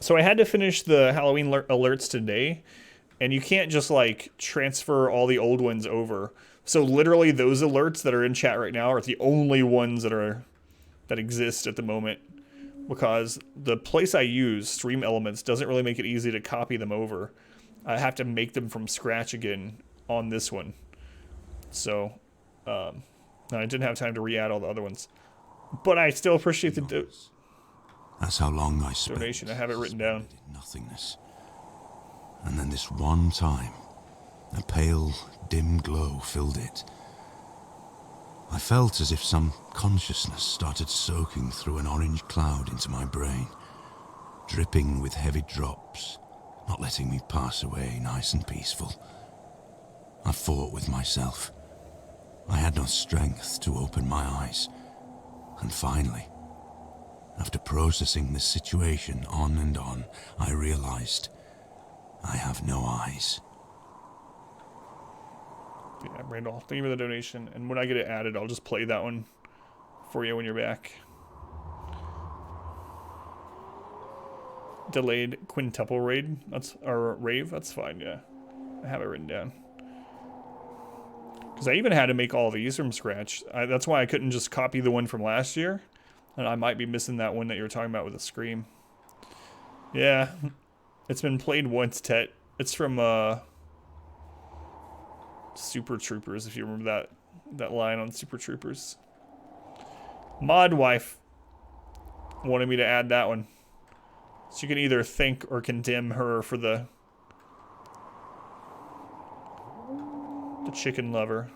So I had to finish the Halloween alerts today, and you can't just like transfer all the old ones over. So literally those alerts that are in chat right now are the only ones that exist at the moment, because the place I use, Stream Elements, doesn't really make it easy to copy them over. I have to make them from scratch again on this one. So I didn't have time to re-add all the other ones. But I still appreciate the That's how long I spent. donation. I have it written down. Nothingness. And then this one time, a pale, dim glow filled it. I felt as if some consciousness started soaking through an orange cloud into my brain, dripping with heavy drops, not letting me pass away nice and peaceful. I fought with myself. I had no strength to open my eyes. And finally, after processing this situation on and on, I realized I have no eyes. Yeah, Randall, thank you for the donation. And when I get it added, I'll just play that one for you when you're back. Delayed quintuple raid. Or rave. That's fine, yeah. I have it written down. Because I even had to make all these from scratch. That's why I couldn't just copy the one from last year. And I might be missing that one that you were talking about with the Scream. Yeah. It's been played once, Tet. It's from, Super Troopers, if you remember that line on Super Troopers. Mod Wife wanted me to add that one. So you can either thank or condemn her for the chicken lover.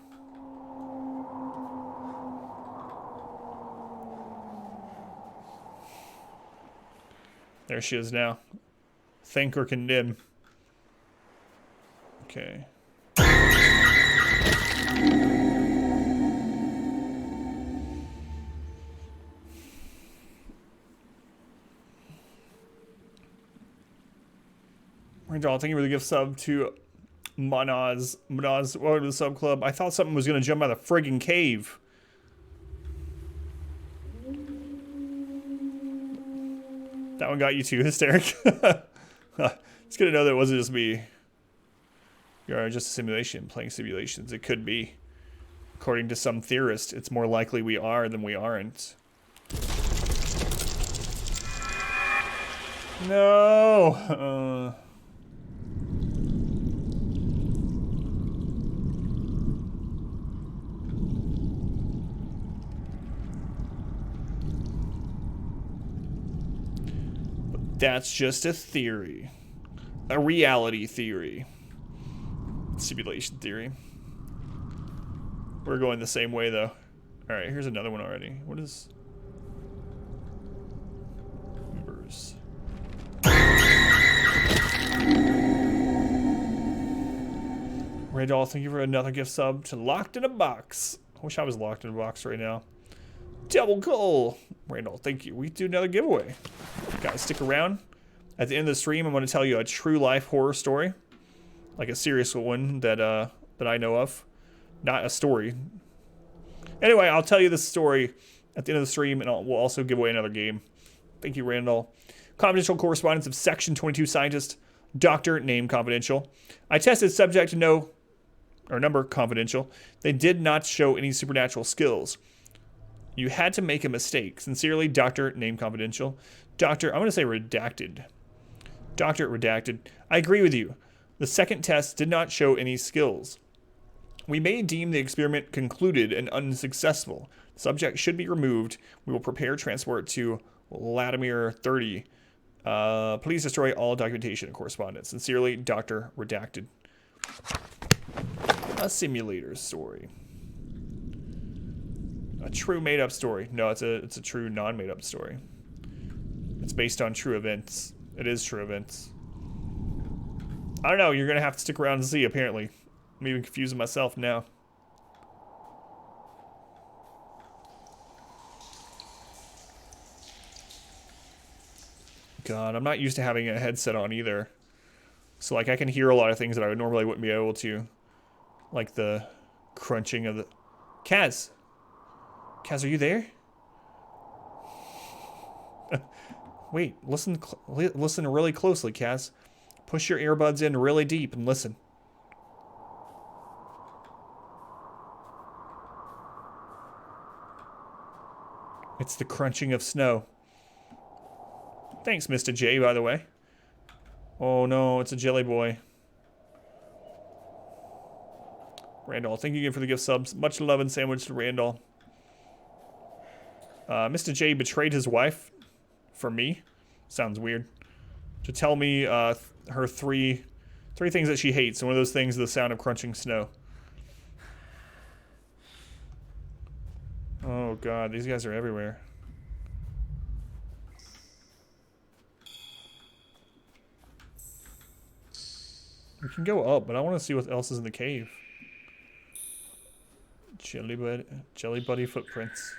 There she is now. Thank or condemn. Okay. Randall, thank you for the gift sub to Manaz. Manaz, welcome to the sub club. I thought something was going to jump out of the friggin' cave. That one got you too, hysteric. It's good to know that it wasn't just me. You're just a simulation, playing simulations. It could be. According to some theorists, it's more likely we are than we aren't. No! That's just a theory. A reality theory. Simulation theory. We're going the same way, though. Alright, here's another one already. What is... Members. Randall, thank you for another gift sub to Locked in a Box. I wish I was locked in a box right now. Double goal. Randall, thank you. We do another giveaway. Guys, stick around. At the end of the stream, I'm going to tell you a true life horror story. Like a serious one that I know of. Not a story. Anyway, I'll tell you this story at the end of the stream, and we'll also give away another game. Thank you, Randall. Confidential correspondence of Section 22 scientist, Doctor, name confidential. I tested subject to no, or number confidential. They did not show any supernatural skills. You had to make a mistake. Sincerely, Doctor, name confidential. Doctor, I'm going to say redacted. Doctor, redacted. I agree with you. The second test did not show any skills. We may deem the experiment concluded and unsuccessful. The subject should be removed. We will prepare transport to Vladimir 30. Please destroy all documentation and correspondence. Sincerely, Doctor, redacted. A simulator story. A true made-up story. No, it's a true non-made-up story. It's based on true events. It is true events. I don't know. You're going to have to stick around and see, apparently. I'm even confusing myself now. God, I'm not used to having a headset on either. So, like, I can hear a lot of things that I normally wouldn't be able to. Like the crunching of the... Kaz! Kaz, are you there? Wait, listen really closely, Kaz. Push your earbuds in really deep and listen. It's the crunching of snow. Thanks, Mr. J, by the way. Oh no, it's a jelly boy. Randall, thank you again for the gift subs. Much love and sandwich to Randall. Mr. J betrayed his wife for me. Sounds weird. To tell me her three things that she hates. And one of those things is the sound of crunching snow. Oh god, these guys are everywhere. We can go up, but I want to see what else is in the cave. Jelly buddy footprints.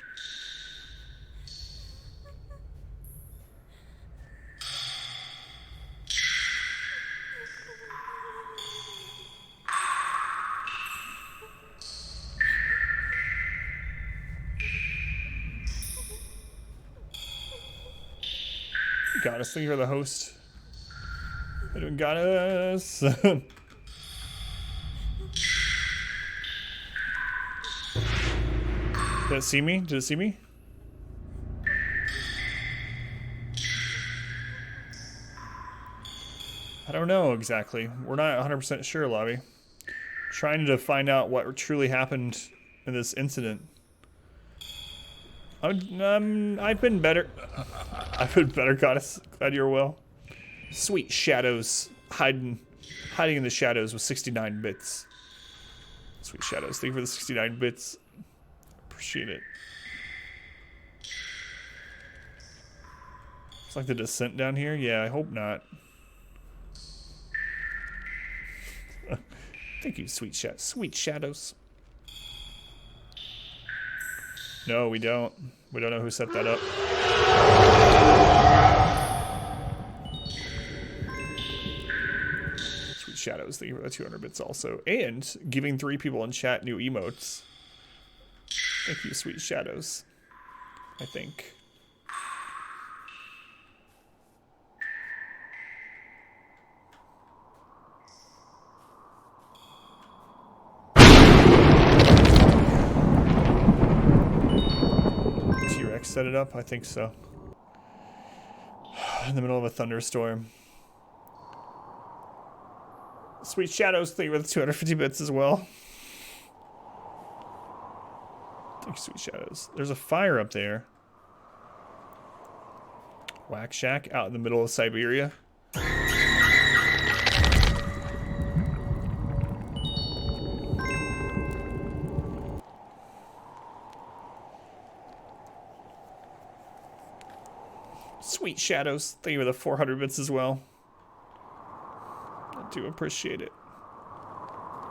Got us. Thank you for the host. Anyone got us? Did it see me? Did it see me? I don't know exactly. We're not 100% sure, Lobby. Trying to find out what truly happened in this incident. I've been better. I've been better, Goddess. Glad you're well. Sweet shadows hiding in the shadows with 69 bits. Sweet shadows. Thank you for the 69 bits. Appreciate it. It's like the descent down here. Yeah, I hope not. Thank you, sweet shadows. No, we don't. We don't know who set that up. Sweet shadows. Thank you for the 200 bits also. And giving 3 people in chat new emotes. Thank you, sweet shadows. I think. T-Rex set it up? I think so. In the middle of a thunderstorm. Sweet shadows, thank you for the 250 bits as well. Thank you, sweet shadows. There's a fire up there. Wax shack out in the middle of Siberia. Sweet shadows, thank you for the 400 bits as well. I do appreciate it.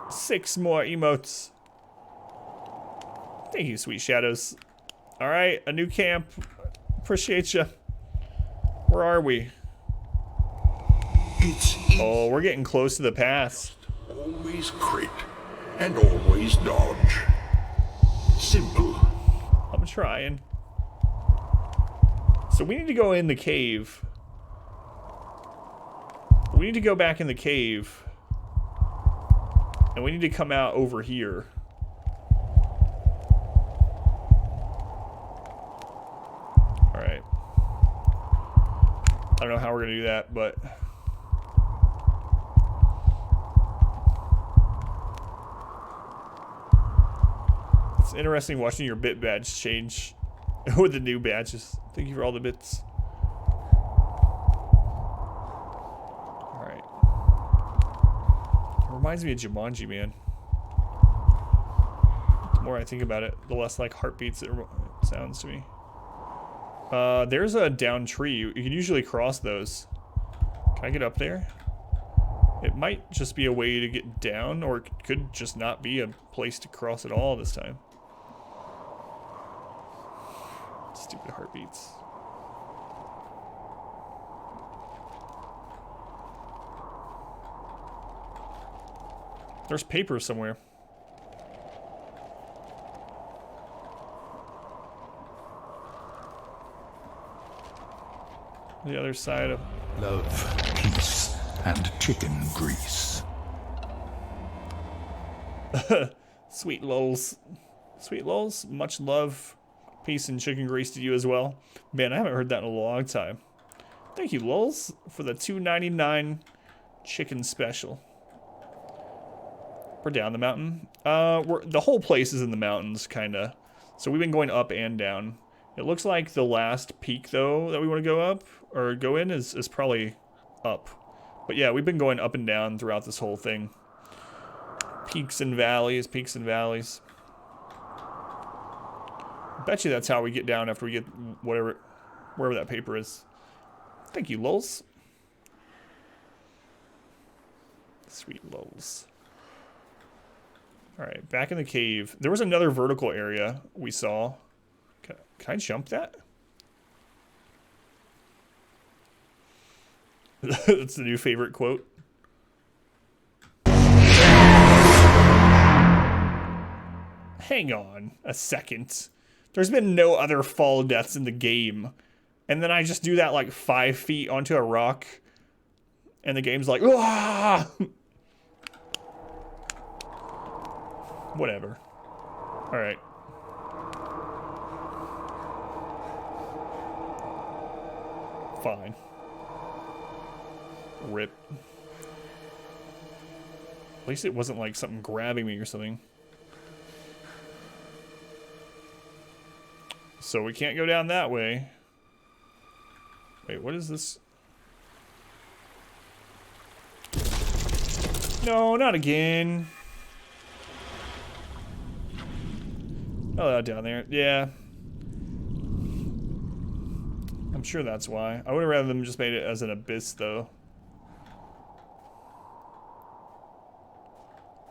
6 more emotes. Thank you, sweet shadows. All right, a new camp. Appreciate you. Where are we? It's easy. Oh, we're getting close to the pass. Always crit and always dodge. Simple. I'm trying. So we need to go in the cave. We need to go back in the cave. And we need to come out over here. Alright. I don't know how we're gonna do that, but... It's interesting watching your bit badge change with the new badges. Thank you for all the bits. Alright. It reminds me of Jumanji, man. The more I think about it, the less like heartbeats it sounds to me. There's a down tree. You can usually cross those. Can I get up there? It might just be a way to get down, or it could just not be a place to cross at all this time. Stupid heartbeats. There's paper somewhere. The other side of... Love, peace, and chicken grease. Sweet lols. Sweet lols. Much love, peace, and chicken grease to you as well. Man, I haven't heard that in a long time. Thank you, lols, for the $2.99 chicken special. We're down the mountain. The whole place is in the mountains, kind of. So we've been going up and down. It looks like the last peak, though, that we want to go up, or go in, is probably up. But yeah, we've been going up and down throughout this whole thing. Peaks and valleys, peaks and valleys. I bet you that's how we get down after we get wherever that paper is. Thank you, lols. Sweet lols. Alright, back in the cave. There was another vertical area we saw. Can I jump that? That's the new favorite quote. Hang on a second. There's been no other fall deaths in the game. And then I just do that like 5 feet onto a rock. And the game's like, ah! Whatever. Alright. Fine. Rip. At least it wasn't like something grabbing me or something. So we can't go down that way. Wait, what is this? No, not again. Oh, down there. Yeah. I'm sure that's why. I would have rather them just made it as an abyss, though.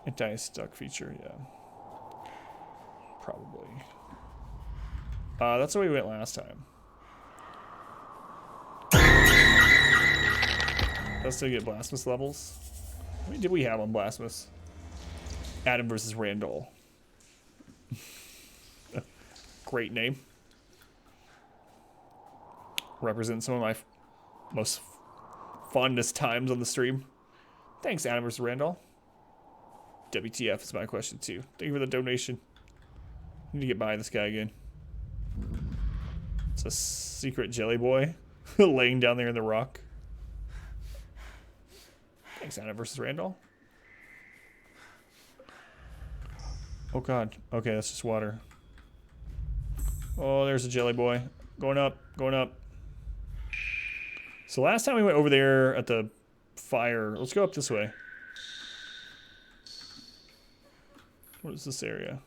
Anti-stuck feature, yeah. Probably. That's the way we went last time. Let's still get Blasphemous levels. How many did we have on Blasphemous? Adam versus Randall. Great name. Represents some of my most fondest times on the stream. Thanks, Adam versus Randall. WTF is my question too. Thank you for the donation. Need to get by this guy again. It's a secret jelly boy laying down there in the rock. Thanks, Anna versus Randall. Oh god. Okay, that's just water. Oh, there's a jelly boy. Going up, going up. So last time we went over there at the fire. Let's go up this way. What is this area?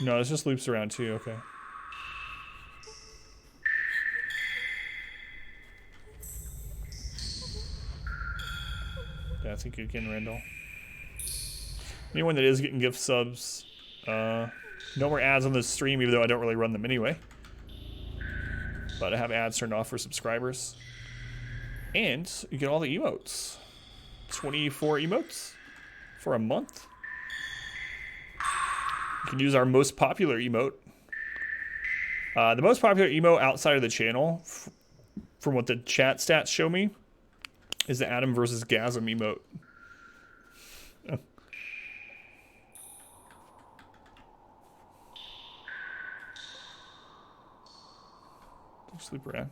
No, it just loops around too, okay. Yeah, I think you can, Randall. Anyone that is getting gift subs, no more ads on this stream, even though I don't really run them anyway. But I have ads turned off for subscribers. And you get all the emotes. 24 emotes for a month. You can use our most popular emote. The most popular emote outside of the channel, from what the chat stats show me, is the Adam versus Gasm emote. Sleep around.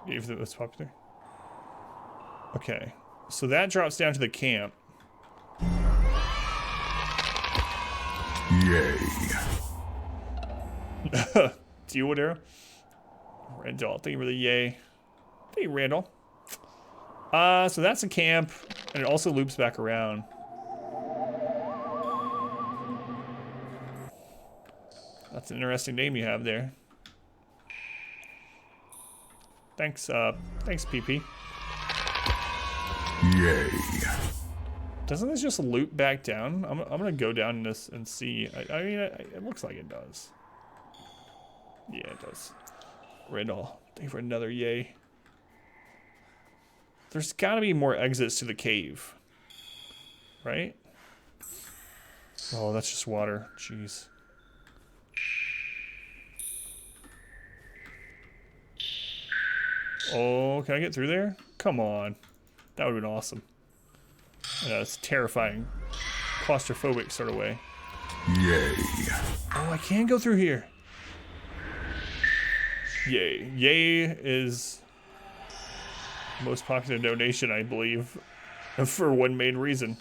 Gave that was popular. Okay, so that drops down to the camp. Yay. Do you, Woodera? Randall, thank you for the yay. Thank you, Randall. So that's a camp, and it also loops back around. That's an interesting name you have there. Thanks, thanks, PP. Yay. Doesn't this just loop back down? I'm gonna go down this and see. I mean, it looks like it does. Yeah, it does. Randall, thank you for another yay. There's gotta be more exits to the cave. Right? Oh, that's just water. Jeez. Oh, can I get through there? Come on. That would have been awesome. It's terrifying. Claustrophobic sort of way. Yay. Oh, I can go through here. Yay. Yay is most popular donation, I believe, for one main reason.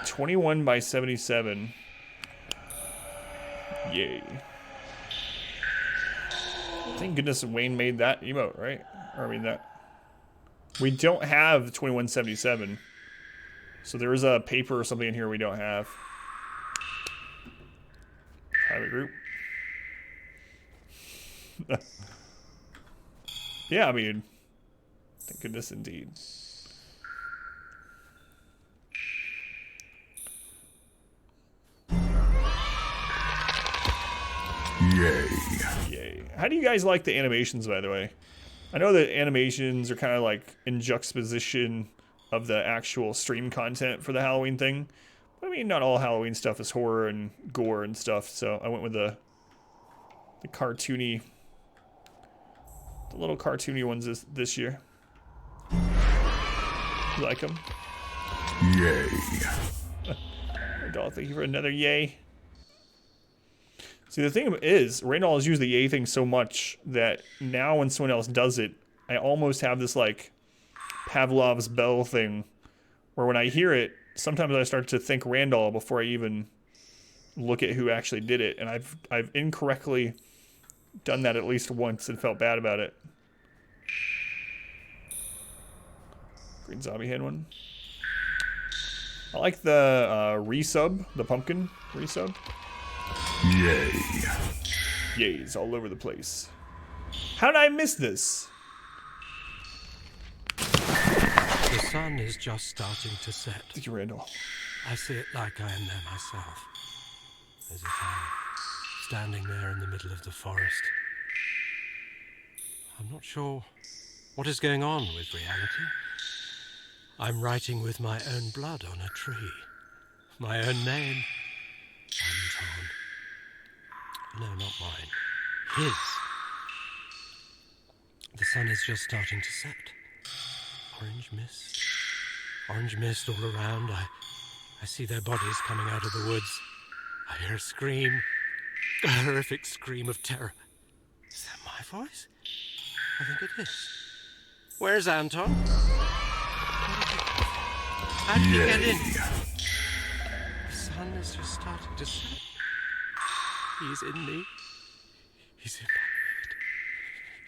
21 by 77. Yay. Thank goodness Wayne made that emote, right? Or I mean that. We don't have 2177. So there is a paper or something in here we don't have. Private group. Yeah, I mean, thank goodness indeed. Yay. Yay. How do you guys like the animations, by the way? I know that animations are kind of like in juxtaposition of the actual stream content for the Halloween thing. I mean, not all Halloween stuff is horror and gore and stuff, so I went with the cartoony, the little cartoony ones this year. You like them? Yay. Randall, thank you for another yay. See, the thing is, Randall has used the yay thing so much that now when someone else does it, I almost have this, like, Pavlov's bell thing, where when I hear it, sometimes I start to think Randall before I even look at who actually did it, and I've incorrectly done that at least once and felt bad about it. Green zombie head one. I like the resub, the pumpkin resub. Yay. Yays all over the place. How did I miss this? The sun is just starting to set. Thank you, Randall. I see it like I am there myself. As if I'm standing there in the middle of the forest. I'm not sure what is going on with reality. I'm writing with my own blood on a tree. My own name. Anton. No, not mine. His. The sun is just starting to set. Orange mist. Orange mist all around. I see their bodies coming out of the woods. I hear a scream. A horrific scream of terror. Is that my voice? I think it is. Where's Anton? How did he get in? The sun is just starting to set. He's in me. He's in my head.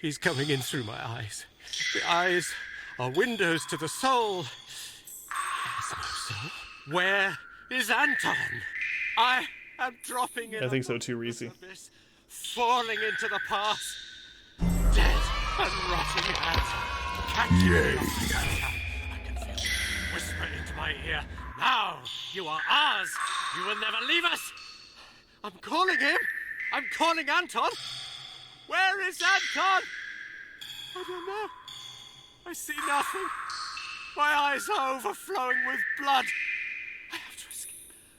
He's coming in through my eyes. The eyes are windows to the soul. There's no soul. Where is Anton? I am dropping in. I think so too, Reese. Abyss, falling into the past. Dead and rotting Anton. Catching Yay. me up I can feel him whisper into my ear. Now you are ours. You will never leave us. I'm calling him. I'm calling Anton. Where is Anton? I don't know. I see nothing. My eyes are overflowing with blood. I have to escape.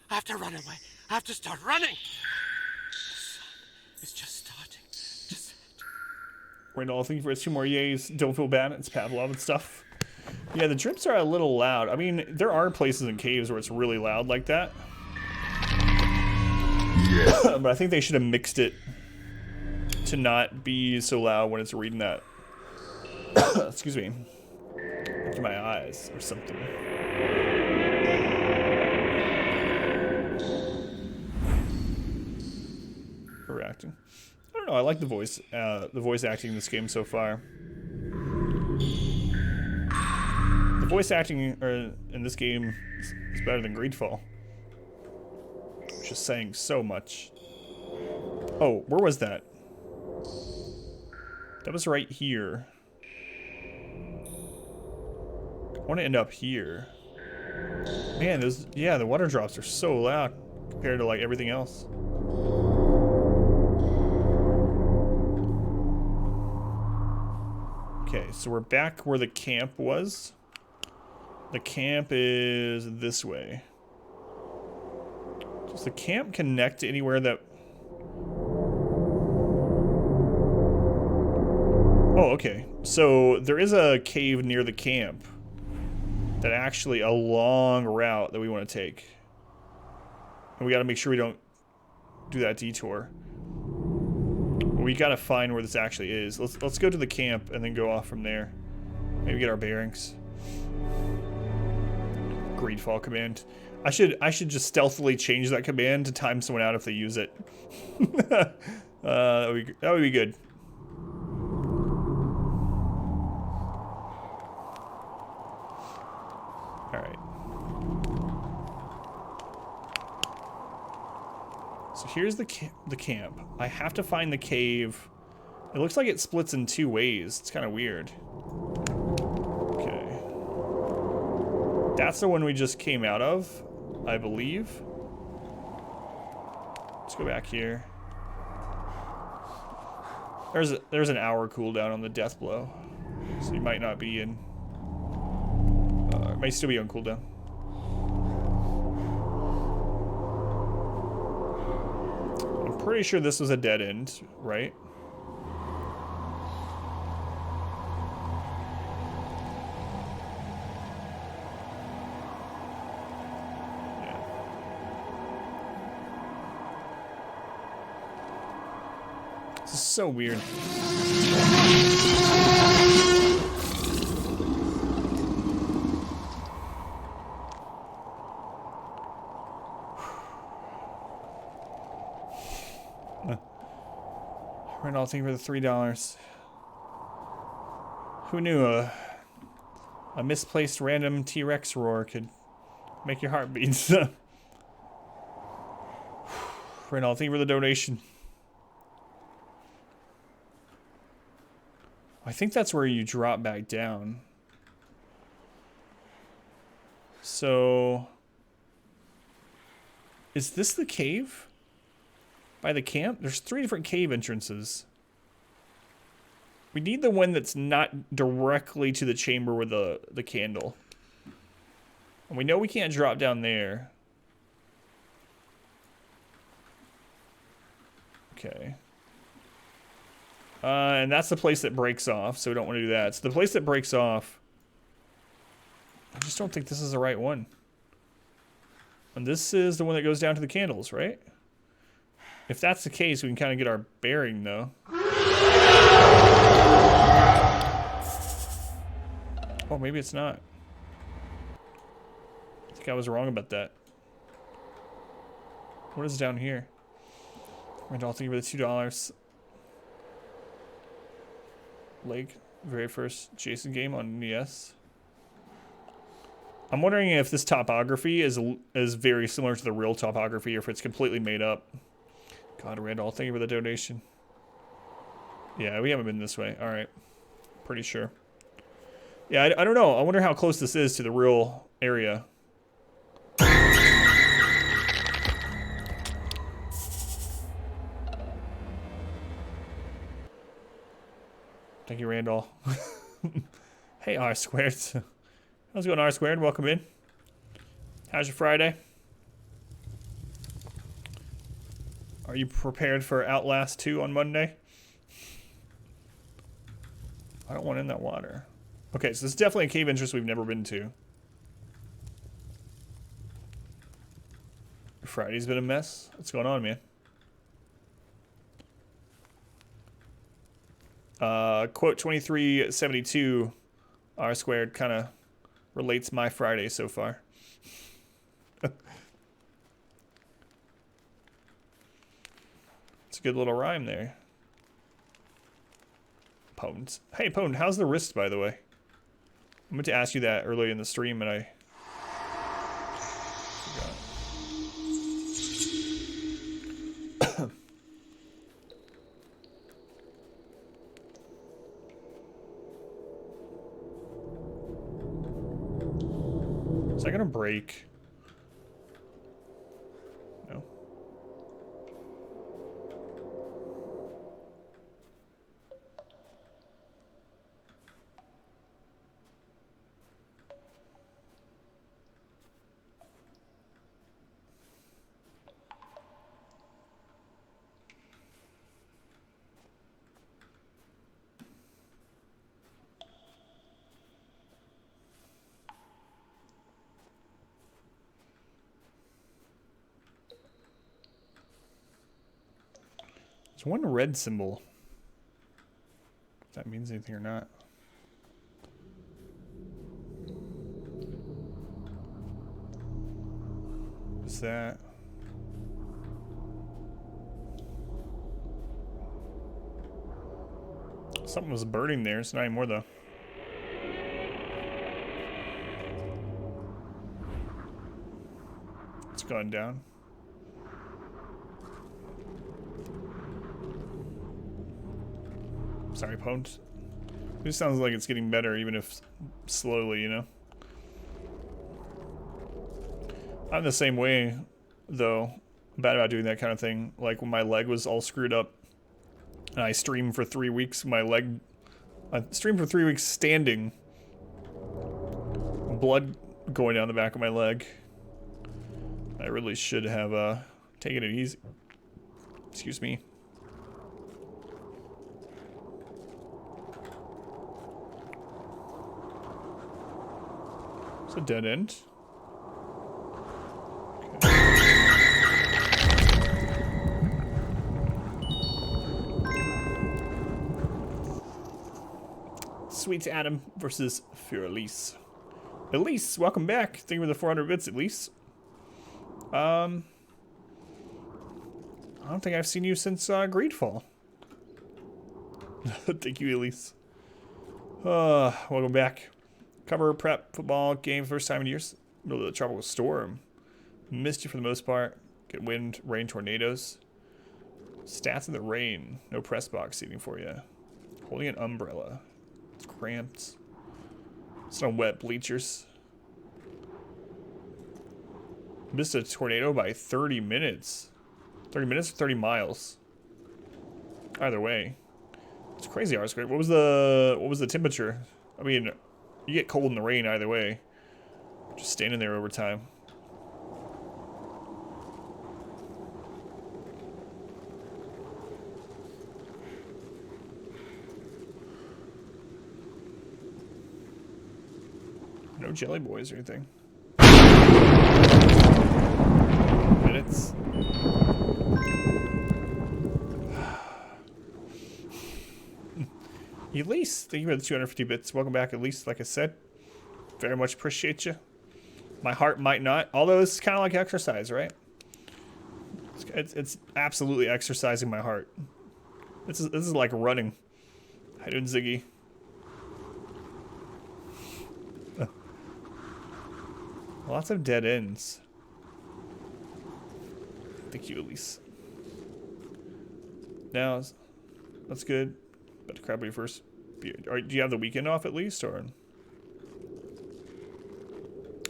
I have to run away. I have to start running. The sun is just starting to set. Randall, thank you for 2 more yays. Don't feel bad. It's Pavlov and stuff. Yeah, the drips are a little loud. I mean, there are places in caves where it's really loud like that. Yeah. But I think they should have mixed it to not be so loud when it's reading that. Excuse me. Into my eyes or something. Overacting. I don't know. I like the voice acting in this game so far. The voice acting in this game is better than Greedfall. Just saying so much. Oh, where was that? That was right here. I want to end up here. Man, the water drops are so loud compared to like everything else. Okay, so we're back where the camp was. The camp is this way. Does the camp connect to anywhere that... Oh, okay. So there is a cave near the camp that actually a long route that we want to take. And we got to make sure we don't do that detour. We got to find where this actually is. Let's go to the camp and then go off from there. Maybe get our bearings. Greedfall command. I should just stealthily change that command to time someone out if they use it. That would be good. All right. So here's the camp. I have to find the cave. It looks like it splits in two ways. It's kind of weird. Okay. That's the one we just came out of, I believe. Let's go back here. There's an hour cooldown on the death blow, so you might not be in. It might still be on cooldown. I'm pretty sure this was a dead end, right? This is so weird. Randall, thank you for the $3. Who knew a misplaced random T-Rex roar could make your heart beat? Randall, thank you for the donation. I think that's where you drop back down. So, is this the cave? By the camp? There's 3 different cave entrances. We need the one that's not directly to the chamber with the candle. And we know we can't drop down there. Okay. And that's the place that breaks off, so we don't want to do that. So the place that breaks off, I just don't think this is the right one. And this is the one that goes down to the candles, right? If that's the case, we can kind of get our bearing, though. Oh, maybe it's not. I think I was wrong about that. What is down here? Randall, thank you for the $2. Lake, very first Jason game on NES. I'm wondering if this topography is very similar to the real topography or if it's completely made up. God, Randall, thank you for the donation. Yeah, we haven't been this way. All right. Pretty sure. Yeah, I don't know. I wonder how close this is to the real area. Thank you, Randall. Hey, R squared. How's it going, R squared? Welcome in. How's your Friday? Are you prepared for Outlast 2 on Monday? I don't want in that water. Okay, so this is definitely a cave entrance we've never been to. Friday's been a mess. What's going on, man? Quote 2372 R squared kind of relates my Friday so far. It's a good little rhyme there. Potent. Hey, Potent, how's the wrist, by the way? I meant to ask you that earlier in the stream, and I forgot. Is that gonna break? No. There's one red symbol. If that means anything or not. What's that? Something was burning there. It's not anymore though. It's gone down. Sorry, Pwned. It just sounds like it's getting better, even if slowly, you know? I'm the same way, though. I'm bad about doing that kind of thing. Like when my leg was all screwed up, and I streamed for 3 weeks, I streamed for 3 weeks standing. Blood going down the back of my leg. I really should have taken it easy. Excuse me. It's a dead end. Sweet Adam versus Fear Elise. Elise, welcome back. Thank you for the 400 bits, Elise. I don't think I've seen you since Greedfall. Thank you, Elise. Welcome back. Cover, prep, football, game, first time in years. Middle of the tropical storm. Missed you for the most part. Get wind, rain, tornadoes. Stats in the rain. No press box seating for you. Holding an umbrella. It's cramped. It's on wet bleachers. Missed a tornado by 30 minutes. 30 minutes or 30 miles. Either way. It's crazy hours. What was the temperature? I mean, you get cold in the rain either way. Just standing there over time. No jelly boys or anything. Minutes. Elise, thank you for the 250 bits. Welcome back, Elise. Like I said, very much appreciate you. My heart might not, although it's kind of like exercise, right? It's absolutely exercising my heart. This is like running. How doing, Ziggy? Lots of dead ends. Thank you, Elise. Now, that's good. But to grab your first beer. Do you have the weekend off at least, or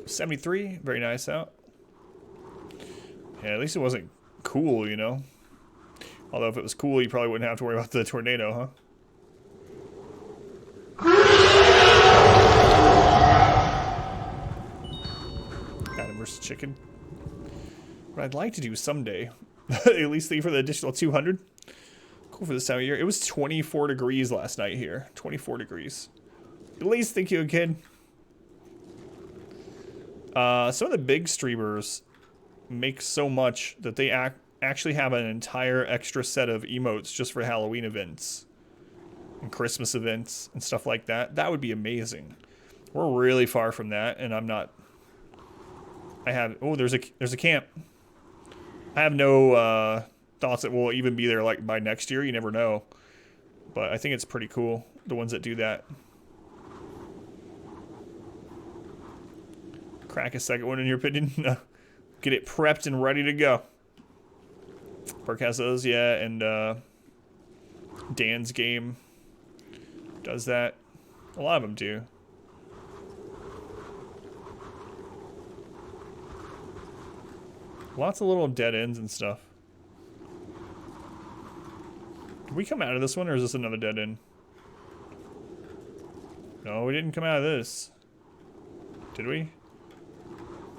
73? Very nice out. Yeah, at least it wasn't cool, you know. Although if it was cool, you probably wouldn't have to worry about the tornado, huh? Versus chicken. What I'd like to do someday, at least leave for the additional 200. Cool for this time of year. It was 24 degrees last night here. 24 degrees. At least thank you, kid. Some of the big streamers make so much that they actually have an entire extra set of emotes just for Halloween events and Christmas events and stuff like that. That would be amazing. We're really far from that, and I'm not. There's a camp. I have no thoughts that we'll even be there like by next year. You never know. But I think it's pretty cool, the ones that do that. Crack a second one in your opinion. Get it prepped and ready to go. Park has those, yeah, and Dan's game does that. A lot of them do. Lots of little dead ends and stuff. Did we come out of this one, or is this another dead end? No, we didn't come out of this. Did we?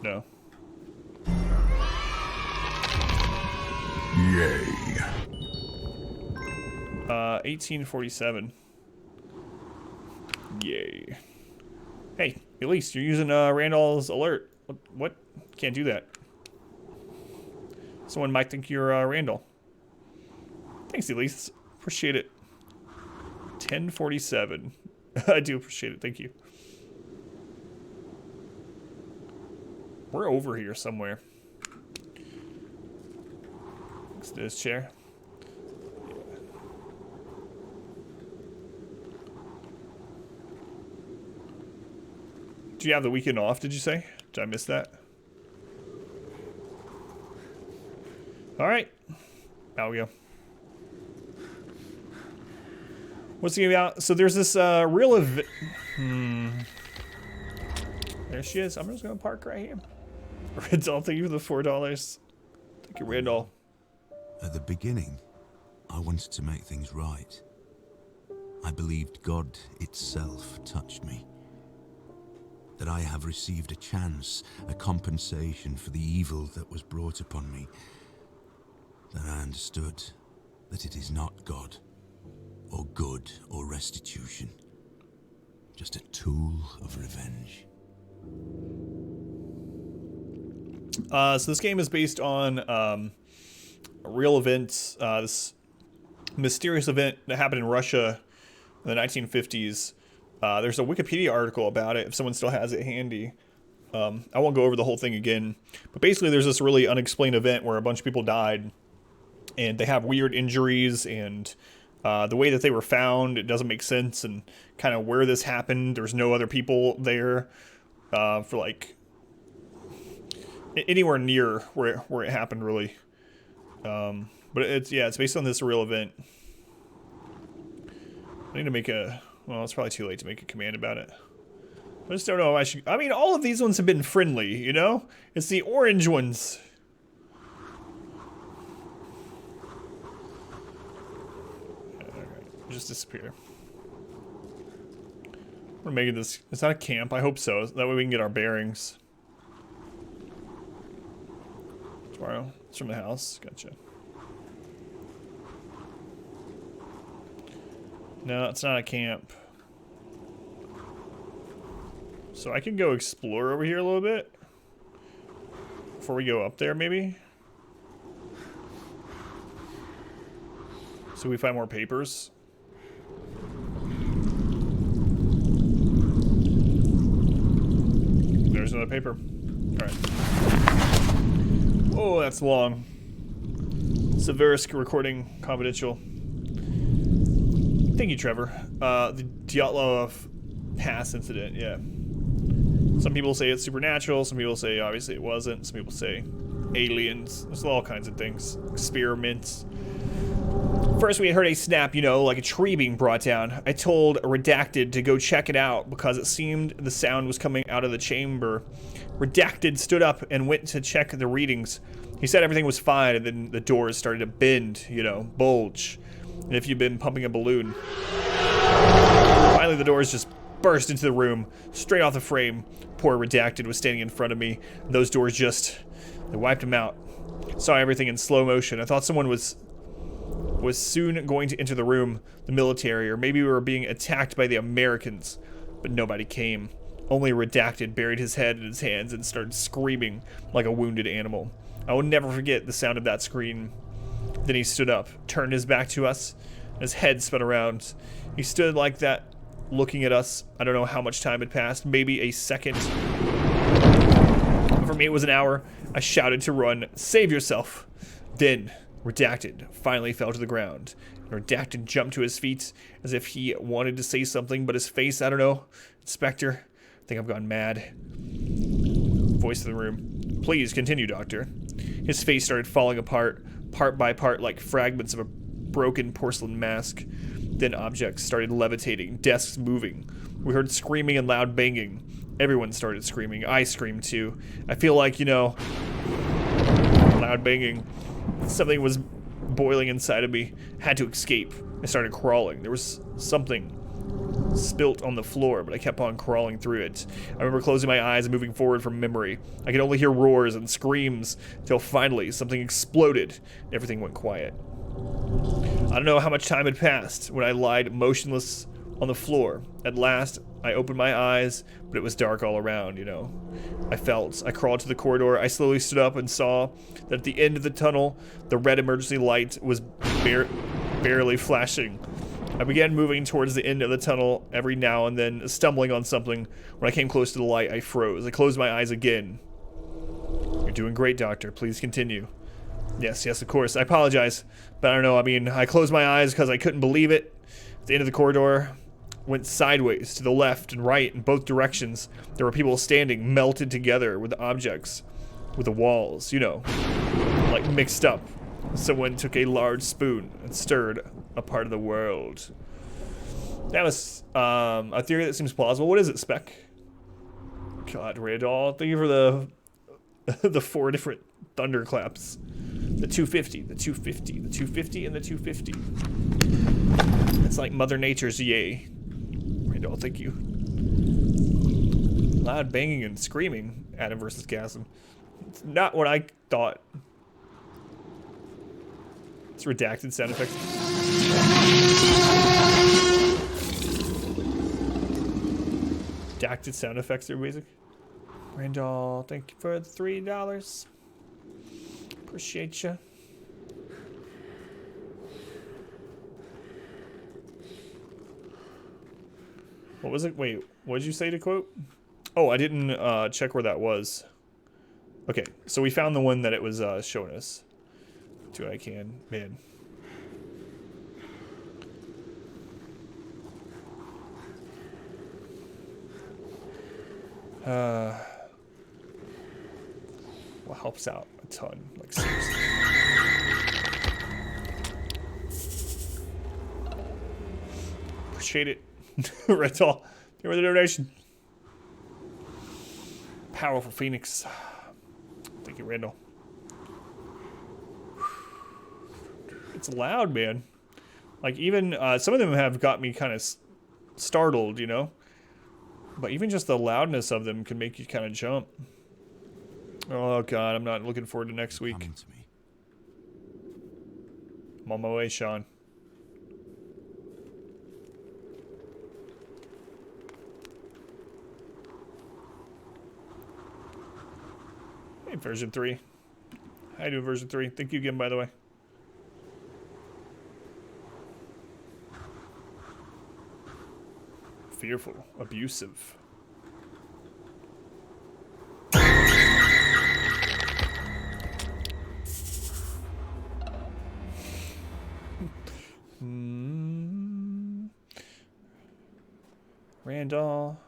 No. Yay. 1847. Yay. Hey, at least you're using Randall's alert. What? Can't do that. Someone might think you're Randall. Thanks, Elise. Appreciate it. 1047. I do appreciate it. Thank you. We're over here somewhere. Next to this chair. Yeah. Do you have the weekend off, did you say? Did I miss that? Alright. Out we go. What's the game about? So there's this real event. There she is. I'm just gonna park right here. Randall, thank you for the $4. Thank you, Randall. At the beginning, I wanted to make things right. I believed God itself touched me. That I have received a chance, a compensation for the evil that was brought upon me. Then I understood that it is not God, or good, or restitution. Just a tool of revenge. So this game is based on real events. This mysterious event that happened in Russia in the 1950s. There's a Wikipedia article about it if someone still has it handy. I won't go over the whole thing again, but basically there's this really unexplained event where a bunch of people died and they have weird injuries, and the way that they were found, it doesn't make sense, and kind of where this happened, there's no other people there for like anywhere near where it happened, really. But it's based on this real event. I need to make well, it's probably too late to make a command about it. I just don't know if I should. I mean, all of these ones have been friendly, you know? It's the orange ones. Alright, just disappear. We're making this. Is that a camp? I hope so. That way we can get our bearings. Tomorrow. It's from the house. Gotcha. No, it's not a camp. So I can go explore over here a little bit before we go up there, maybe. So we find more papers. There's another paper. All right. Oh, that's long. Severisk recording confidential. Thank you, Trevor. The Dyatlov Pass incident, yeah. Some people say it's supernatural, some people say obviously it wasn't, some people say aliens. There's all kinds of things. Experiments. First we had heard a snap, you know, like a tree being brought down. I told Redacted to go check it out because it seemed the sound was coming out of the chamber. Redacted stood up and went to check the readings. He said everything was fine, and then the doors started to bend, you know, bulge. And if you've been pumping a balloon. Finally the doors just burst into the room, straight off the frame. Poor Redacted was standing in front of me. And those doors they wiped him out. Saw everything in slow motion. I thought someone was soon going to enter the room, the military, or maybe we were being attacked by the Americans. But nobody came. Only Redacted buried his head in his hands and started screaming like a wounded animal. I will never forget the sound of that scream. Then he stood up, turned his back to us, and his head spun around. He stood like that, looking at us. I don't know how much time had passed, maybe a second. For me, it was an hour. I shouted to run, "Save yourself!" Then, Redacted finally fell to the ground. Redacted jumped to his feet as if he wanted to say something, but his face, I don't know. Inspector, I think I've gone mad. Voice in the room. Please continue, Doctor. His face started falling apart, part by part, like fragments of a broken porcelain mask. Then objects started levitating, desks moving. We heard screaming and loud banging. Everyone started screaming. I screamed too. I feel like, you know, loud banging. Something was boiling inside of me. Had to escape. I started crawling. There was something spilt on the floor, but I kept on crawling through it. I remember closing my eyes and moving forward from memory. I could only hear roars and screams until finally something exploded. Everything went quiet. I don't know how much time had passed when I lied motionless on the floor. At last, I opened my eyes, but it was dark all around, you know. I crawled to the corridor. I slowly stood up and saw that at the end of the tunnel, the red emergency light was barely flashing. I began moving towards the end of the tunnel every now and then, stumbling on something. When I came close to the light, I froze. I closed my eyes again. You're doing great, Doctor. Please continue. Yes, of course. I apologize, but I don't know. I mean, I closed my eyes because I couldn't believe it. At the end of the corridor, went sideways to the left and right in both directions. There were people standing, melted together with objects, with the walls, you know, like mixed up. Someone took a large spoon and stirred a part of the world. That was a theory that seems plausible. What is it, Spec? God, Randall, thank you for the 4 different thunderclaps. The 250, the 250, the 250, and the 250. It's like Mother Nature's yay. Randall, thank you. Loud banging and screaming. Adam versus Gasm. It's not what I thought. It's redacted sound effects. Redacted sound effects are basic. Randall, thank you for the $3. Appreciate you. What was it? Wait, what did you say to quote? Oh, I didn't check where that was. Okay, so we found the one that it was showing us. Do what I can, man. Well, helps out a ton, like seriously. Appreciate it. Rental. Give me the donation. Powerful Phoenix. Thank you, Randall. It's loud, man. Like, even some of them have got me kind of startled, you know? But even just the loudness of them can make you kind of jump. Oh, God, I'm not looking forward to next week. Coming to me. I'm on my way, Sean. Hey, version 3. How you doing, version 3? Thank you again, by the way. Fearful, abusive. Randall,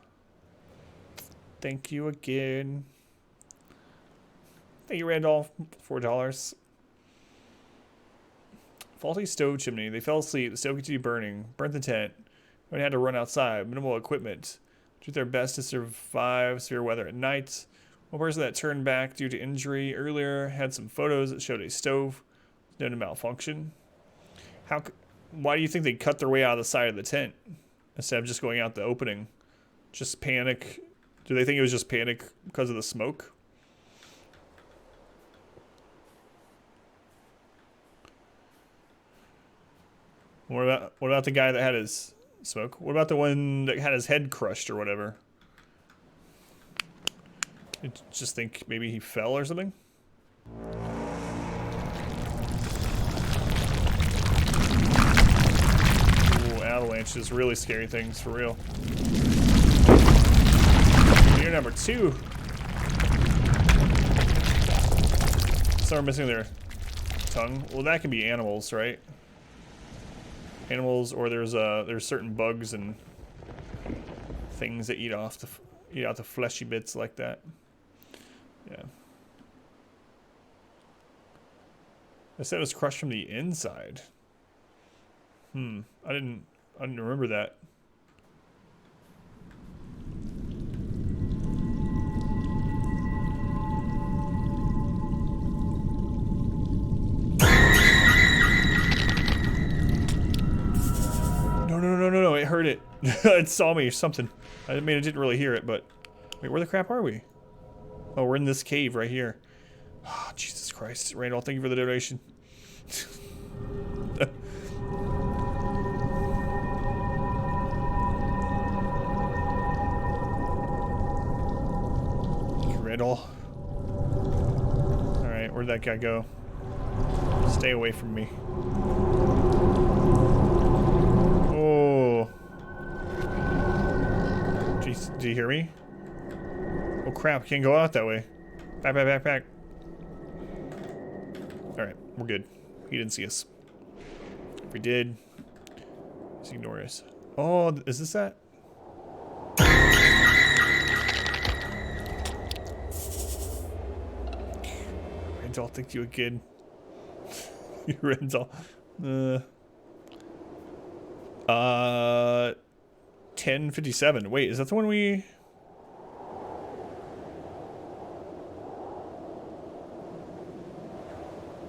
thank you again. Thank you, Randall. $4. Faulty stove chimney. They fell asleep. The stove continued burning. Burnt the tent. They had to run outside. Minimal equipment. Did their best to survive severe weather at night. One person that turned back due to injury earlier had some photos that showed a stove known to malfunction. Why do you think they cut their way out of the side of the tent instead of just going out the opening? Just panic. Do they think it was just panic because of the smoke? What about the guy that had his smoke? What about the one that had his head crushed or whatever? I just think maybe he fell or something. Ooh, avalanches, really scary things for real. Year number 2. Some are missing their tongue. Well, that can be animals, right? Animals, or there's certain bugs and things that eat out the fleshy bits like that. Yeah. I said it was crushed from the inside. I didn't remember that. No, it heard it. It saw me or something. I mean, I didn't really hear it, but... Wait, where the crap are we? Oh, we're in this cave right here. Oh, Jesus Christ. Randall, thank you for the donation. Thank you, Randall. Alright, where'd that guy go? Stay away from me. Did you hear me? Oh crap, can't go out that way. Back, back, back, back. Alright, we're good. He didn't see us. If we did, just ignore us. Oh, is this that? Rental, think you a kid. You Rental. 10:57. Wait, is that the one we...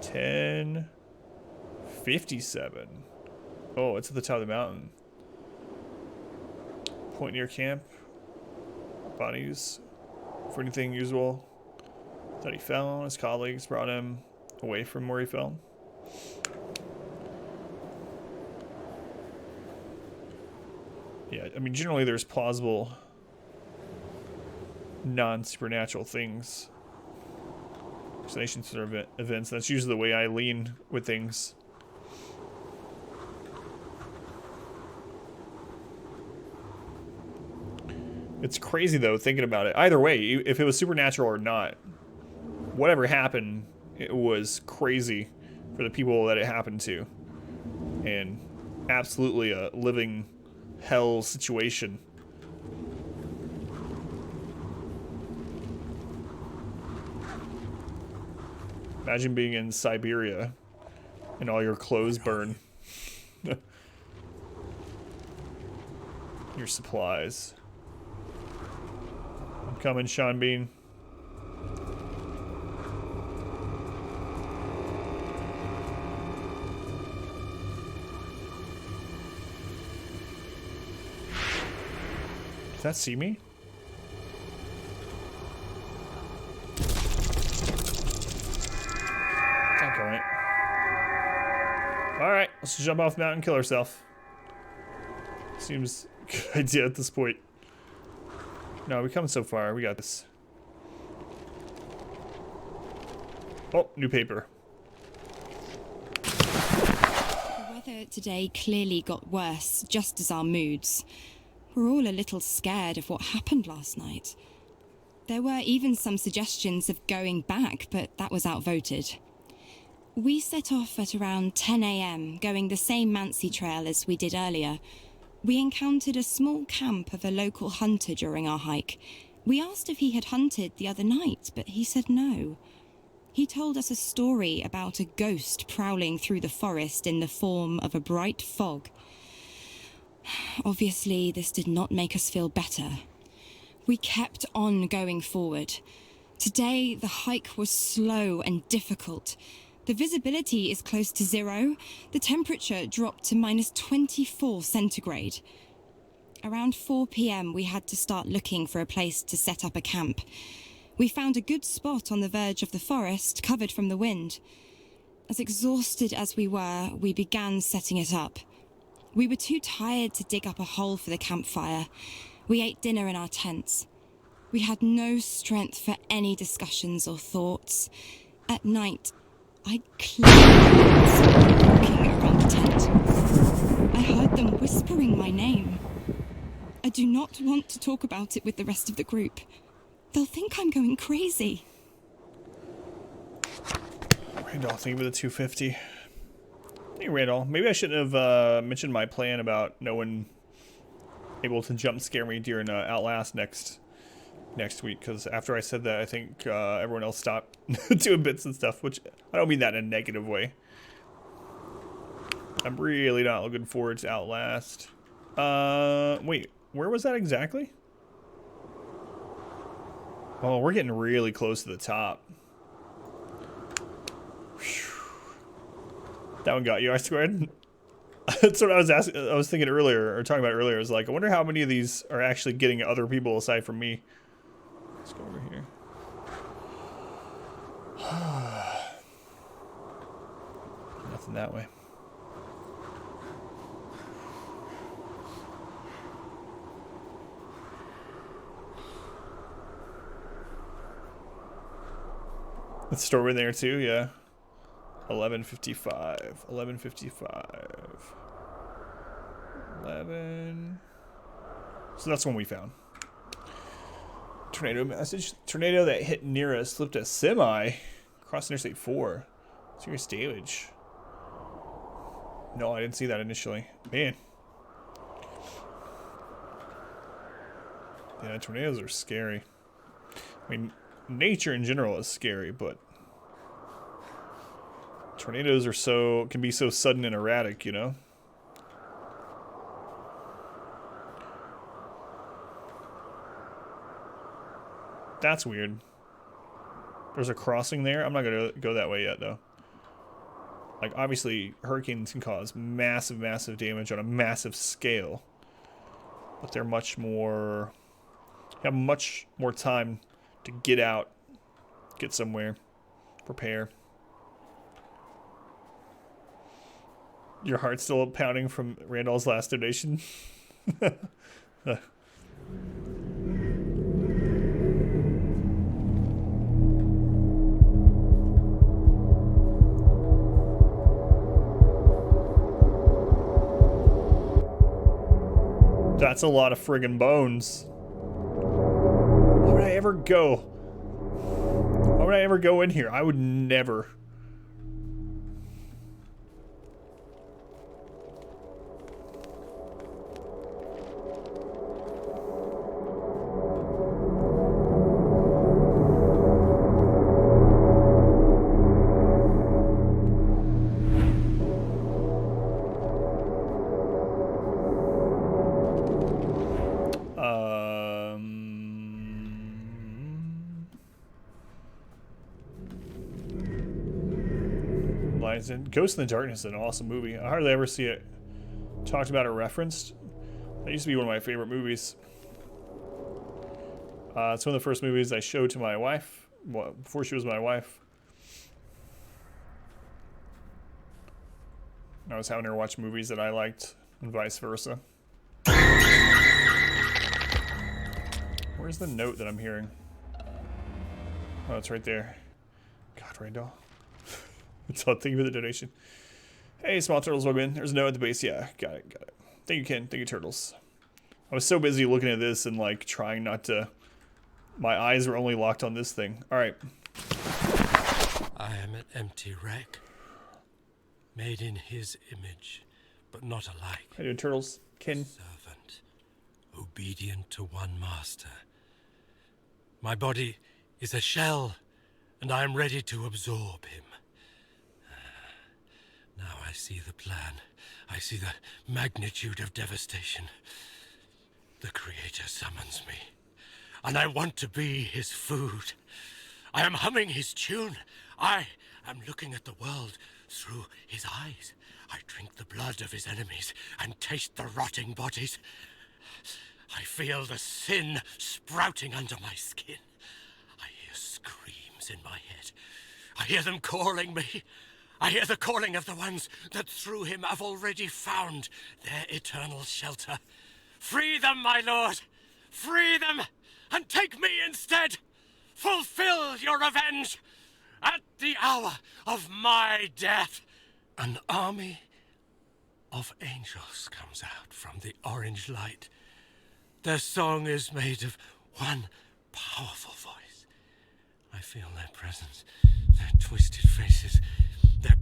$10:57. Oh, it's at the top of the mountain. Point near camp. Bodies. For anything usual. Thought he fell. His colleagues brought him away from where he fell. Yeah, I mean, generally there's plausible non-supernatural things. Explanations for events. That's usually the way I lean with things. It's crazy though, thinking about it. Either way, if it was supernatural or not, whatever happened, it was crazy for the people that it happened to. And absolutely a living hell situation. Imagine being in Siberia and all your clothes burn. Your supplies. I'm coming, Sean Bean. Does that see me? Alright, let's jump off the mountain and kill ourselves. Seems a good idea at this point. No, we've come so far. We got this. Oh, new paper. The weather today clearly got worse, just as our moods. We're all a little scared of what happened last night. There were even some suggestions of going back, but that was outvoted. We set off at around 10 a.m., going the same Mansi trail as we did earlier. We encountered a small camp of a local hunter during our hike. We asked if he had hunted the other night, but he said no. He told us a story about a ghost prowling through the forest in the form of a bright fog. Obviously, this did not make us feel better. We kept on going forward. Today, the hike was slow and difficult. The visibility is close to zero. The temperature dropped to -24 centigrade. Around 4 p.m, we had to start looking for a place to set up a camp. We found a good spot on the verge of the forest, covered from the wind. As exhausted as we were, we began setting it up. We were too tired to dig up a hole for the campfire. We ate dinner in our tents. We had no strength for any discussions or thoughts. At night, I clearly saw them walking around the tent. I heard them whispering my name. I do not want to talk about it with the rest of the group. They'll think I'm going crazy. Randall, thank you for the 250. Hey, Randall. Maybe I shouldn't have mentioned my plan about no one able to jump scare me during Outlast next week, because after I said that, I think everyone else stopped doing bits and stuff, which I don't mean that in a negative way. I'm really not looking forward to Outlast. Wait, where was that exactly? Oh, we're getting really close to the top. Whew. That one got you, I squared. That's what I was asking. I was thinking earlier, or talking about earlier. I was like, I wonder how many of these are actually getting other people aside from me. Let's go over here. Nothing that way. The store in there too, yeah. 11:55. 11:55. 11. So that's one we found. Tornado message. Tornado that hit near us flipped a semi across Interstate 4. Serious damage. No, I didn't see that initially. Man. Yeah, tornadoes are scary. I mean, nature in general is scary, but tornadoes are can be so sudden and erratic, you know? That's weird. There's a crossing there. I'm not gonna go that way yet, though. Like, obviously, hurricanes can cause massive, massive damage on a massive scale. But they're much more... have much more time to get out, get somewhere, prepare. Your heart's still pounding from Randall's last donation. That's a lot of friggin' bones. Why would I ever go? Why would I ever go in here? I would never. Ghost in the Darkness is an awesome movie. I hardly ever see it talked about or referenced. That used to be one of my favorite movies. It's one of the first movies I showed to my wife, well, before she was my wife. I was having her watch movies that I liked, and vice versa. Where's the note that I'm hearing? Oh, it's right there. God, Randall. So thank you for the donation. Hey, small turtles, welcome in. There's a note at the base. Yeah, got it, got it. Thank you, Ken. Thank you, turtles. I was so busy looking at this and like trying not to. My eyes were only locked on this thing. All right. I am an empty wreck, made in his image, but not alike. How you doing, turtles? Ken. Servant, obedient to one master. My body is a shell, and I am ready to absorb him. Now I see the plan. I see the magnitude of devastation. The Creator summons me, and I want to be his food. I am humming his tune. I am looking at the world through his eyes. I drink the blood of his enemies and taste the rotting bodies. I feel the sin sprouting under my skin. I hear screams in my head. I hear them calling me. I hear the calling of the ones that through him have already found their eternal shelter. Free them, my lord! Free them, and take me instead! Fulfill your revenge! At the hour of my death, an army of angels comes out from the orange light. Their song is made of one powerful voice. I feel their presence, their twisted faces, their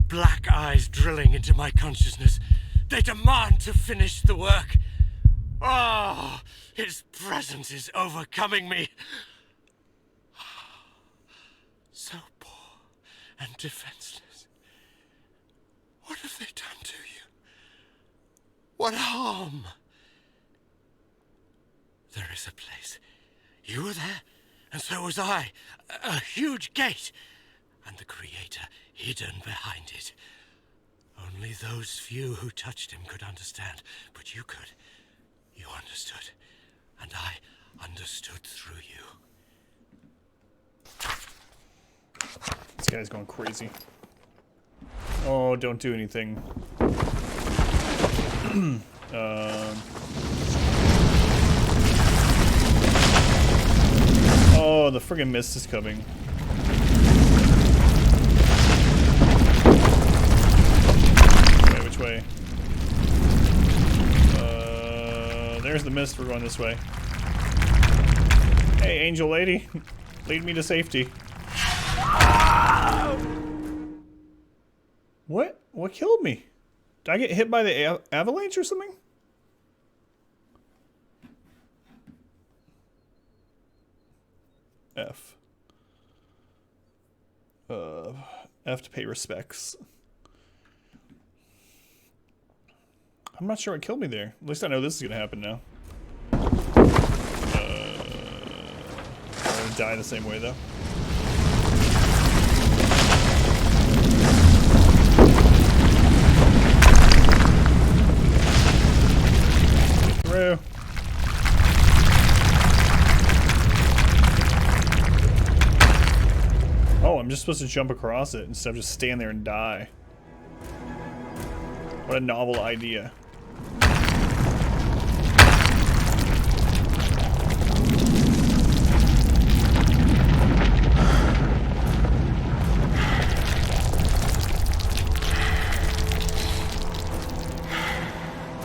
black eyes drilling into my consciousness. They demand to finish the work. Oh, his presence is overcoming me. So poor and defenseless. What have they done to you? What harm? There is a place. You were there, and so was I. A huge gate, and the Creator hidden behind it. Only those few who touched him could understand, but you could. You understood, and I understood through you. This guy's going crazy. Oh, don't do anything. Oh, the friggin' mist is coming. Okay, which way? There's the mist. We're going this way. Hey, angel lady. Lead me to safety. What? What killed me? Did I get hit by the avalanche or something? F. F to pay respects. I'm not sure what killed me there. At least I know this is gonna happen now. I'm gonna die the same way though. Through. Oh, I'm just supposed to jump across it instead of just stand there and die. What a novel idea.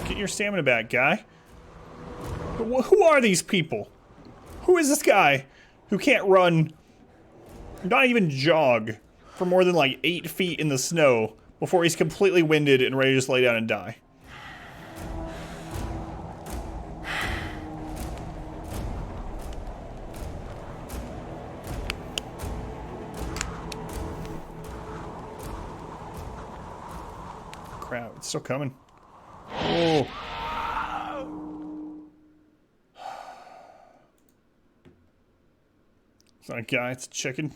Get your stamina back, guy. Who are these people? Who is this guy who can't run, not even jog, for more than like 8 feet in the snow before he's completely winded and ready to just lay down and die? Crap, it's still coming. Oh. It's not a guy, it's a chicken.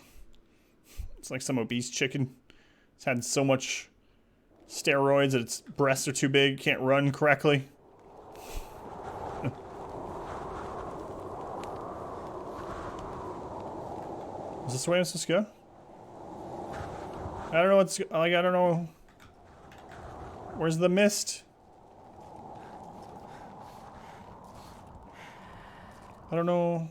It's like some obese chicken. It's had so much steroids that its breasts are too big, can't run correctly. Is this the way I'm supposed to go? I don't know what's, like, I don't know. Where's the mist? I don't know.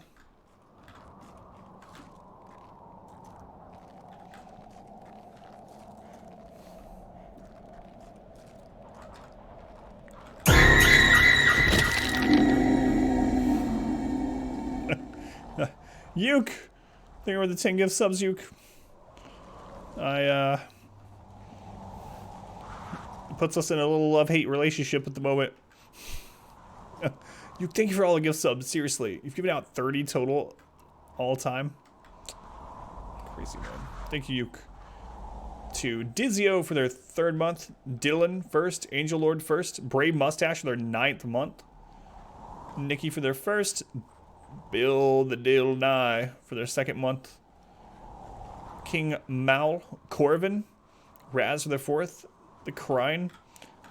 Uke! Thank you for the 10 gift subs, Uke. It puts us in a little love-hate relationship at the moment. Uke, thank you for all the gift subs, seriously. You've given out 30 total all time. Crazy, man. Thank you, Uke. To Dizio for their 3rd month, Dylan first, Angel Lord first, Brave Mustache for their 9th month, Nikki for their 1st, Bill the Dill Nye for their 2nd month, King Mal Corvin, Raz for their 4th, the Crine.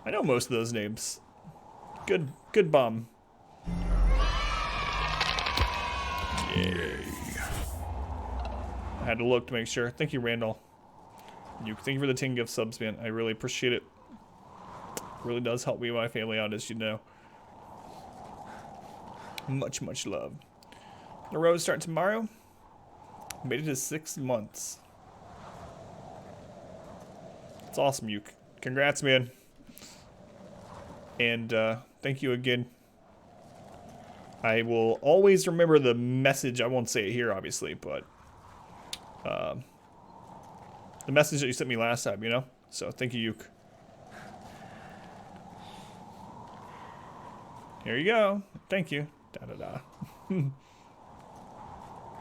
I know most of those names. Good bum. Yay. I had to look to make sure. Thank you, Randall. Thank you for the 10 gift subs, man. I really appreciate it. It really does help me and my family out, as you know. Much, much love. The road starts tomorrow. Made it to 6 months. It's awesome, Uke. Congrats, man. And thank you again. I will always remember the message. I won't say it here, obviously, but the message that you sent me last time, you know? So thank you, Uke. Here you go. Thank you. Da-da-da.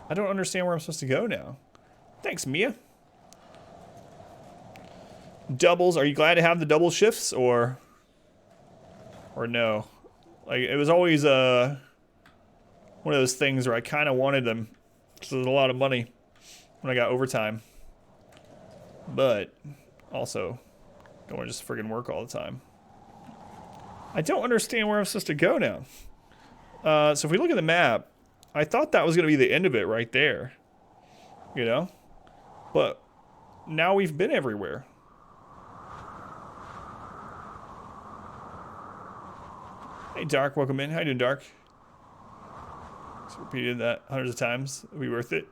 I don't understand where I'm supposed to go now. Thanks, Mia. Doubles. Are you glad to have the double shifts or no? Like, it was always one of those things where I kind of wanted them because there's a lot of money when I got overtime. But also don't want to just friggin' work all the time. I don't understand where I'm supposed to go now. So if we look at the map, I thought that was going to be the end of it right there. You know? But now we've been everywhere. Hey, Dark, welcome in. How you doing, Dark? Just repeated that hundreds of times. It'll be worth it.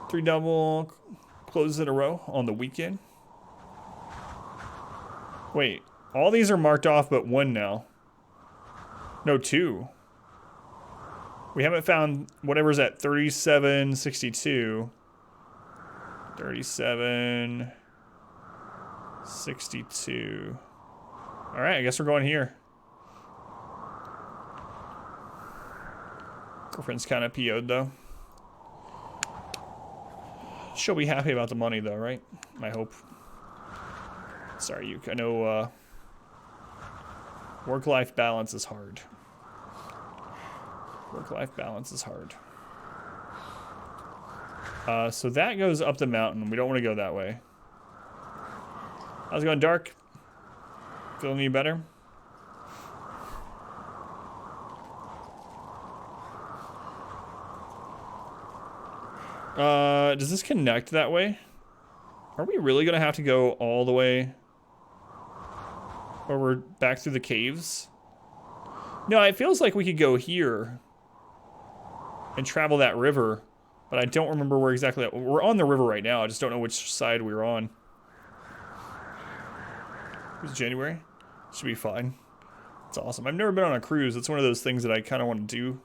3 double closes in a row on the weekend. Wait, all these are marked off but 1 now. No, 2. We haven't found whatever's at 3762. 3762. All right, I guess we're going here. Girlfriend's kind of PO'd though. She'll be happy about the money though, right? I hope. Sorry, Yuke. I know work-life balance is hard. Work-life balance is hard. So that goes up the mountain. We don't want to go that way. How's it going, Dark? Feeling any better? Does this connect that way? Are we really gonna have to go all the way over back through the caves? No, it feels like we could go here and travel that river, but I don't remember where exactly. We're on the river right now. I just don't know which side we're on. It was January. Should be fine. It's awesome. I've never been on a cruise. It's one of those things that I kind of want to do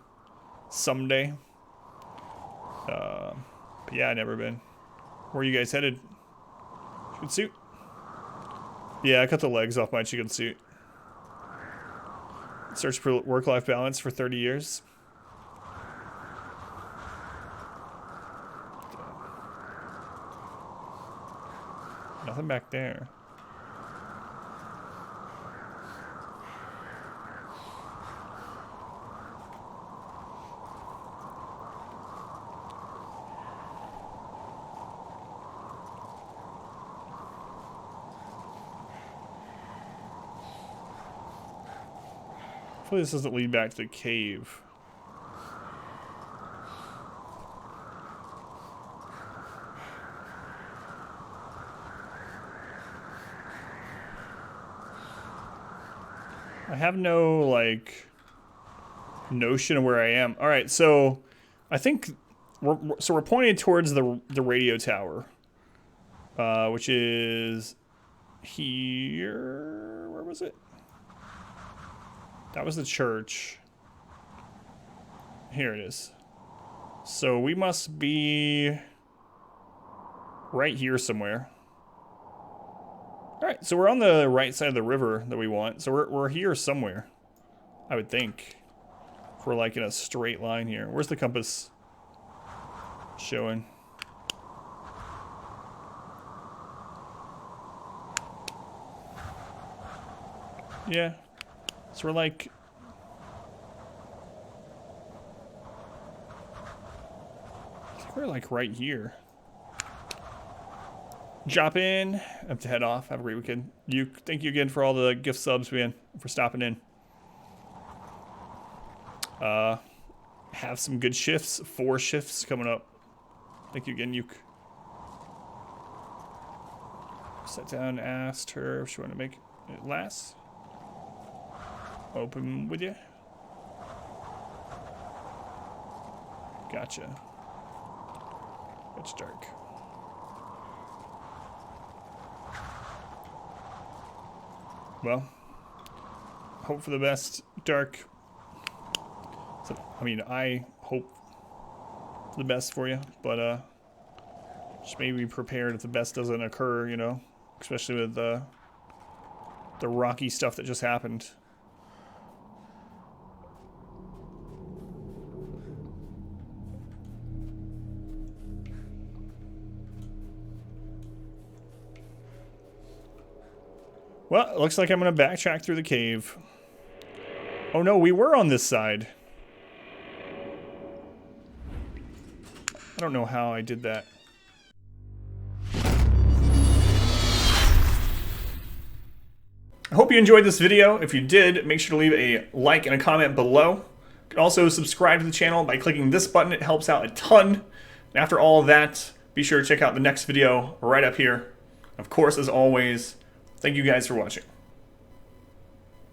someday. But yeah, I've never been. Where are you guys headed? Chicken suit? Yeah, I cut the legs off my chicken suit. Search for work-life balance for 30 years. Nothing back there. Hopefully this doesn't lead back to the cave. I have no, like, notion of where I am. All right, so I think we're pointed towards the radio tower, which is here. Where was it? That was the church. Here it is. So we must be right here somewhere. All right, so we're on the right side of the river that we want. So we're here somewhere, I would think. If we're like in a straight line here. Where's the compass showing? Yeah. So we're like... I think we're like right here. Drop in. I have to head off. Have a great weekend. Thank you again for all the gift subs, man, for stopping in. Have some good shifts. 4 shifts coming up. Thank you again, Yuke. Sat down, asked her if she wanted to make it last. Open with you. Gotcha. It's dark. Well, hope for the best, Dark. So, I mean, I hope for the best for you, but just maybe be prepared if the best doesn't occur, you know, especially with the rocky stuff that just happened. Well, it looks like I'm going to backtrack through the cave. Oh no, we were on this side. I don't know how I did that. I hope you enjoyed this video. If you did, make sure to leave a like and a comment below. You can also subscribe to the channel by clicking this button. It helps out a ton. And after all of that, be sure to check out the next video right up here. Of course, as always, thank you guys for watching.